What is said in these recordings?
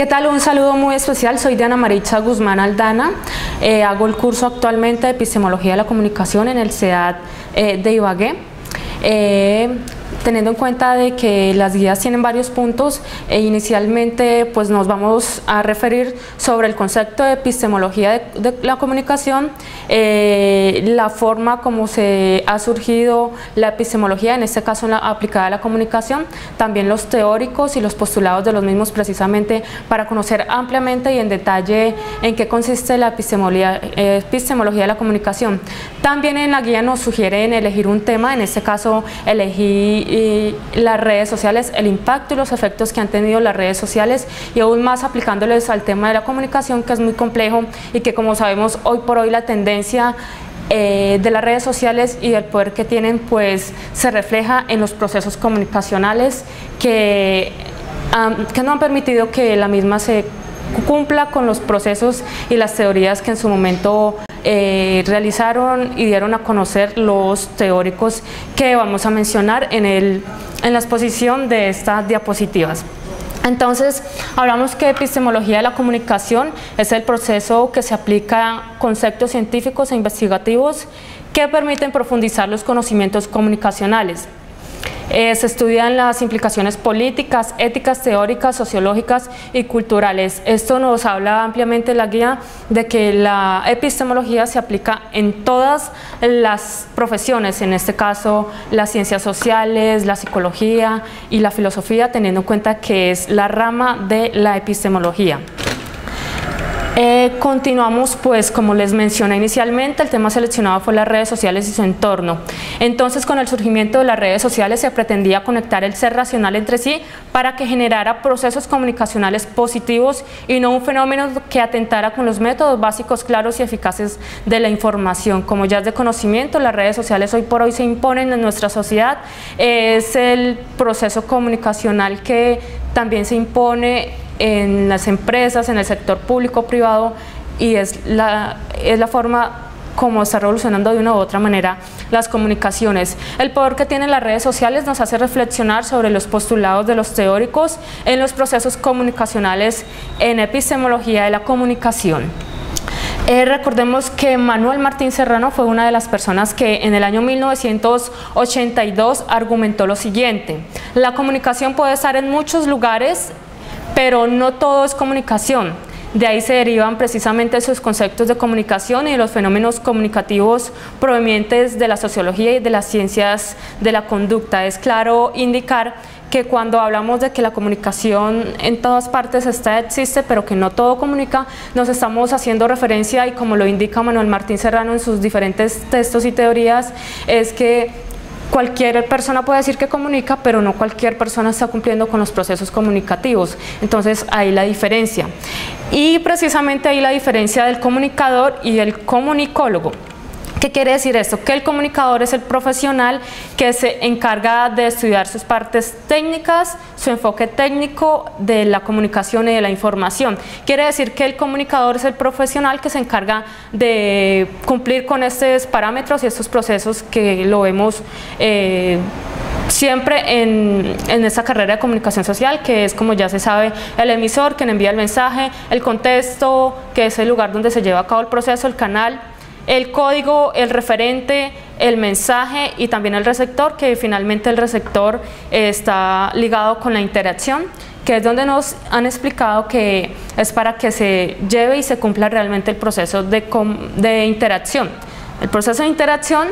¿Qué tal? Un saludo muy especial, soy Diana Maritza Guzmán Aldana, hago el curso actualmente de Epistemología de la Comunicación en el CEAD de Ibagué. Teniendo en cuenta de que las guías tienen varios puntos, inicialmente pues nos vamos a referir sobre el concepto de epistemología de la comunicación, la forma como se ha surgido la epistemología, en este caso aplicada a la comunicación, también los teóricos y los postulados de los mismos, precisamente para conocer ampliamente y en detalle en qué consiste la epistemología de la comunicación. También en la guía nos sugieren elegir un tema, en este caso elegí las redes sociales, el impacto y los efectos que han tenido las redes sociales, y aún más aplicándoles al tema de la comunicación, que es muy complejo y que, como sabemos, hoy por hoy la tendencia de las redes sociales y el poder que tienen pues se refleja en los procesos comunicacionales que no han permitido que la misma se cumpla con los procesos y las teorías que en su momento realizaron y dieron a conocer los teóricos que vamos a mencionar en la exposición de estas diapositivas. Entonces, hablamos que epistemología de la comunicación es el proceso que se aplica a conceptos científicos e investigativos que permiten profundizar los conocimientos comunicacionales. Se estudian las implicaciones políticas, éticas, teóricas, sociológicas y culturales. Esto nos habla ampliamente en la guía de que la epistemología se aplica en todas las profesiones, en este caso las ciencias sociales, la psicología y la filosofía, teniendo en cuenta que es la rama de la epistemología. Continuamos, pues como les mencioné inicialmente, el tema seleccionado fue las redes sociales y su entorno. Entonces, con el surgimiento de las redes sociales se pretendía conectar el ser racional entre sí para que generara procesos comunicacionales positivos y no un fenómeno que atentara con los métodos básicos claros y eficaces de la información. Como ya es de conocimiento, las redes sociales hoy por hoy se imponen en nuestra sociedad. Es el proceso comunicacional que también se impone en las empresas, en el sector público-privado, y es la forma como está revolucionando de una u otra manera las comunicaciones. El poder que tienen las redes sociales nos hace reflexionar sobre los postulados de los teóricos en los procesos comunicacionales en epistemología de la comunicación. Recordemos que Manuel Martín Serrano fue una de las personas que en el año 1982 argumentó lo siguiente: la comunicación puede estar en muchos lugares, pero no todo es comunicación. De ahí se derivan precisamente esos conceptos de comunicación y los fenómenos comunicativos provenientes de la sociología y de las ciencias de la conducta. Es claro indicar que cuando hablamos de que la comunicación en todas partes existe, pero que no todo comunica, nos estamos haciendo referencia, y como lo indica Manuel Martín Serrano en sus diferentes textos y teorías, es que cualquier persona puede decir que comunica, pero no cualquier persona está cumpliendo con los procesos comunicativos. Entonces, ahí la diferencia. Y precisamente ahí la diferencia del comunicador y del comunicólogo. ¿Qué quiere decir esto? Que el comunicador es el profesional que se encarga de estudiar sus partes técnicas, su enfoque técnico de la comunicación y de la información. Quiere decir que el comunicador es el profesional que se encarga de cumplir con estos parámetros y estos procesos que lo vemos siempre en esta carrera de comunicación social, que es, como ya se sabe, el emisor, quien envía el mensaje, el contexto, que es el lugar donde se lleva a cabo el proceso, el canal, el código, el referente, el mensaje y también el receptor, que finalmente el receptor está ligado con la interacción, que es donde nos han explicado que es para que se lleve y se cumpla realmente el proceso de interacción. El proceso de interacción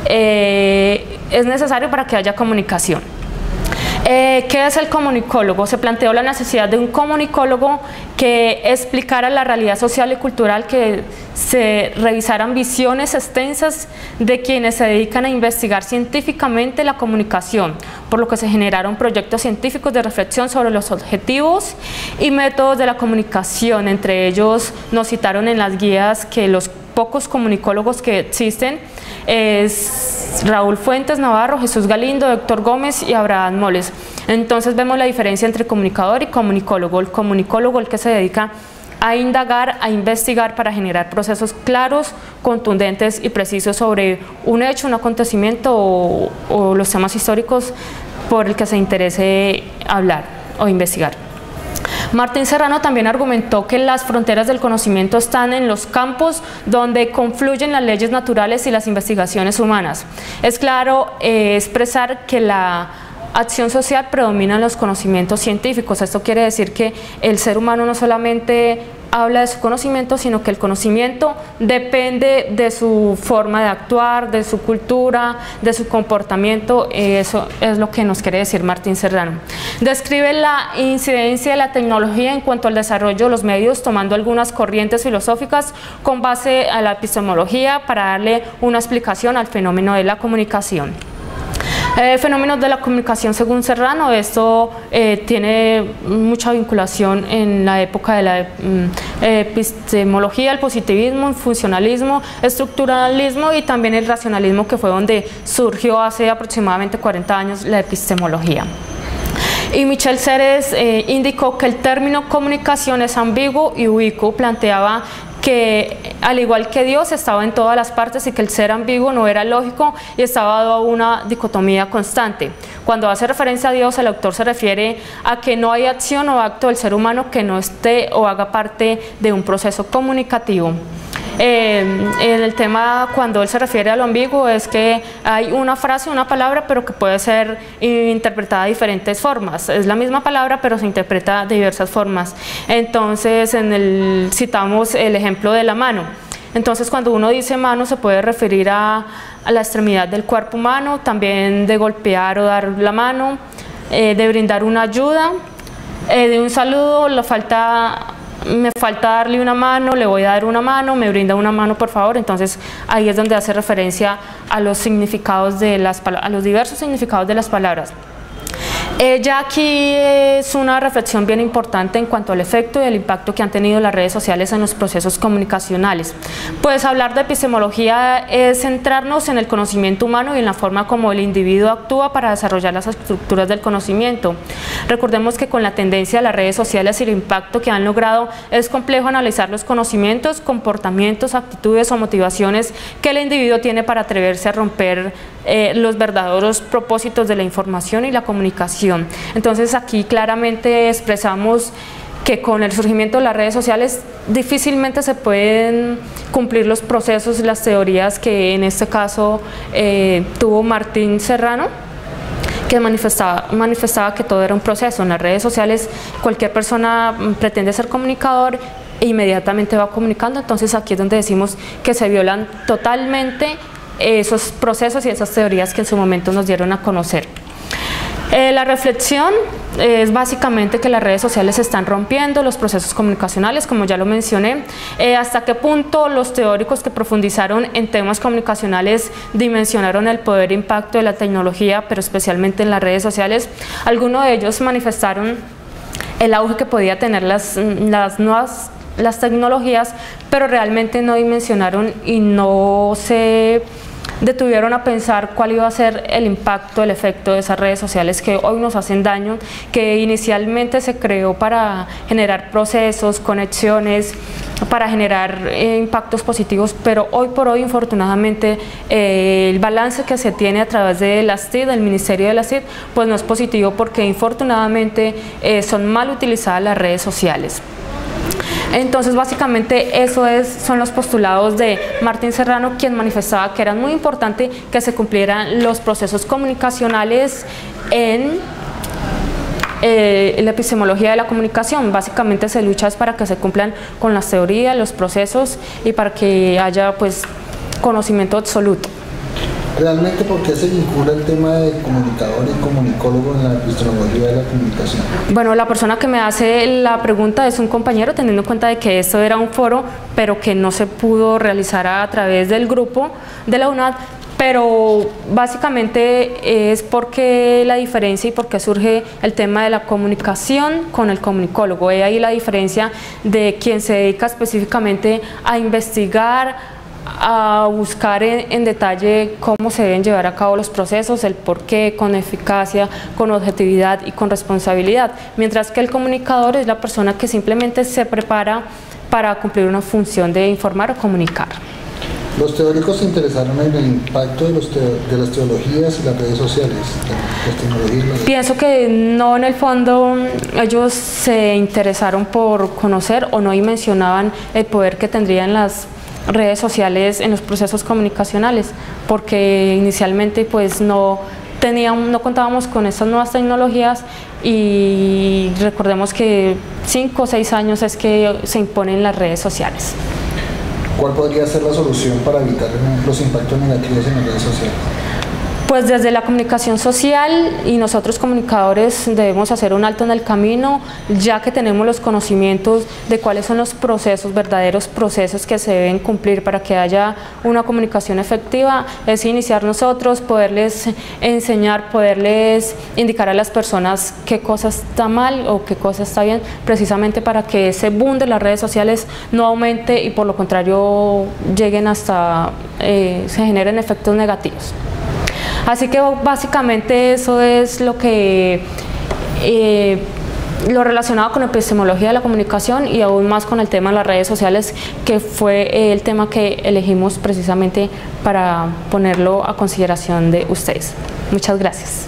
es necesario para que haya comunicación. ¿Qué es el comunicólogo? Se planteó la necesidad de un comunicólogo que explicara la realidad social y cultural, que se revisaran visiones extensas de quienes se dedican a investigar científicamente la comunicación, por lo que se generaron proyectos científicos de reflexión sobre los objetivos y métodos de la comunicación. Entre ellos nos citaron en las guías que los pocos comunicólogos que existen es Raúl Fuentes Navarro, Jesús Galindo, Héctor Gómez y Abraham Moles. Entonces vemos la diferencia entre comunicador y comunicólogo. El comunicólogo, el que se dedica a indagar, a investigar para generar procesos claros, contundentes y precisos sobre un hecho, un acontecimiento o los temas históricos por el que se interese hablar o investigar. Martín Serrano también argumentó que las fronteras del conocimiento están en los campos donde confluyen las leyes naturales y las investigaciones humanas. Es claro expresar que la acción social predomina en los conocimientos científicos. Esto quiere decir que el ser humano no solamente habla de su conocimiento, sino que el conocimiento depende de su forma de actuar, de su cultura, de su comportamiento. Eso es lo que nos quiere decir Martín Serrano. Describe la incidencia de la tecnología en cuanto al desarrollo de los medios, tomando algunas corrientes filosóficas con base a la epistemología para darle una explicación al fenómeno de la comunicación. Fenómenos de la comunicación según Serrano, esto tiene mucha vinculación en la época de la epistemología, el positivismo, el funcionalismo, estructuralismo y también el racionalismo, que fue donde surgió hace aproximadamente 40 años la epistemología. Y Michel Serres indicó que el término comunicación es ambiguo y ubicuo. Planteaba que al igual que Dios estaba en todas las partes y que el ser ambiguo no era lógico y estaba dado a una dicotomía constante. Cuando hace referencia a Dios, el autor se refiere a que no hay acción o acto del ser humano que no esté o haga parte de un proceso comunicativo. En el tema, cuando él se refiere a lo ambiguo, es que hay una frase, una palabra, pero que puede ser interpretada de diferentes formas. Es la misma palabra, pero se interpreta de diversas formas. Entonces, citamos el ejemplo de la mano. Entonces, cuando uno dice mano, se puede referir a la extremidad del cuerpo humano, también de golpear o dar la mano, de brindar una ayuda, de un saludo, me falta darle una mano, le voy a dar una mano, me brinda una mano por favor. Entonces ahí es donde hace referencia a los significados a los diversos significados de las palabras. Ya aquí es una reflexión bien importante en cuanto al efecto y el impacto que han tenido las redes sociales en los procesos comunicacionales. Pues hablar de epistemología es centrarnos en el conocimiento humano y en la forma como el individuo actúa para desarrollar las estructuras del conocimiento. Recordemos que con la tendencia de las redes sociales y el impacto que han logrado, es complejo analizar los conocimientos, comportamientos, actitudes o motivaciones que el individuo tiene para atreverse a romper los verdaderos propósitos de la información y la comunicación. Entonces aquí claramente expresamos que con el surgimiento de las redes sociales difícilmente se pueden cumplir los procesos y las teorías que en este caso tuvo Martín Serrano, que manifestaba que todo era un proceso. En las redes sociales cualquier persona pretende ser comunicador e inmediatamente va comunicando. Entonces aquí es donde decimos que se violan totalmente esos procesos y esas teorías que en su momento nos dieron a conocer. La reflexión es básicamente que las redes sociales están rompiendo los procesos comunicacionales, como ya lo mencioné. Hasta qué punto los teóricos que profundizaron en temas comunicacionales dimensionaron el poder e impacto de la tecnología, pero especialmente en las redes sociales. Algunos de ellos manifestaron el auge que podía tener las tecnologías, pero realmente no dimensionaron y no se detuvieron a pensar cuál iba a ser el impacto, el efecto de esas redes sociales que hoy nos hacen daño, que inicialmente se creó para generar procesos, conexiones, para generar impactos positivos, pero hoy por hoy, infortunadamente, el balance que se tiene a través de las TIC, del Ministerio de las TIC, pues no es positivo, porque infortunadamente son mal utilizadas las redes sociales. Entonces básicamente son los postulados de Martín Serrano, quien manifestaba que era muy importante que se cumplieran los procesos comunicacionales en la epistemología de la comunicación. Básicamente se lucha para que se cumplan con las teorías, los procesos y para que haya pues conocimiento absoluto. ¿Realmente por qué se vincula el tema de comunicador y comunicólogo en la epistemología de la comunicación? Bueno, la persona que me hace la pregunta es un compañero, teniendo en cuenta de que esto era un foro, pero que no se pudo realizar a través del grupo de la UNAD, pero básicamente es porque la diferencia y por qué surge el tema de la comunicación con el comunicólogo. Hay ahí la diferencia de quien se dedica específicamente a investigar, a buscar en detalle cómo se deben llevar a cabo los procesos, el por qué, con eficacia, con objetividad y con responsabilidad, mientras que el comunicador es la persona que simplemente se prepara para cumplir una función de informar o comunicar. Los teóricos se interesaron en el impacto de las teologías y las redes sociales, las tecnologías. Pienso que no, en el fondo ellos se interesaron por conocer o no dimensionaban el poder que tendrían las redes sociales en los procesos comunicacionales, porque inicialmente pues no contábamos con estas nuevas tecnologías, y recordemos que 5 o 6 años es que se imponen las redes sociales. ¿Cuál podría ser la solución para evitar los impactos negativos en las redes sociales? Pues desde la comunicación social, y nosotros comunicadores debemos hacer un alto en el camino, ya que tenemos los conocimientos de cuáles son los procesos, verdaderos procesos que se deben cumplir para que haya una comunicación efectiva. Es iniciar nosotros, poderles enseñar, poderles indicar a las personas qué cosa está mal o qué cosa está bien, precisamente para que ese boom de las redes sociales no aumente y por lo contrario lleguen hasta, se generen efectos negativos. Así que básicamente eso es lo que lo relacionado con epistemología de la comunicación, y aún más con el tema de las redes sociales, que fue el tema que elegimos precisamente para ponerlo a consideración de ustedes. Muchas gracias.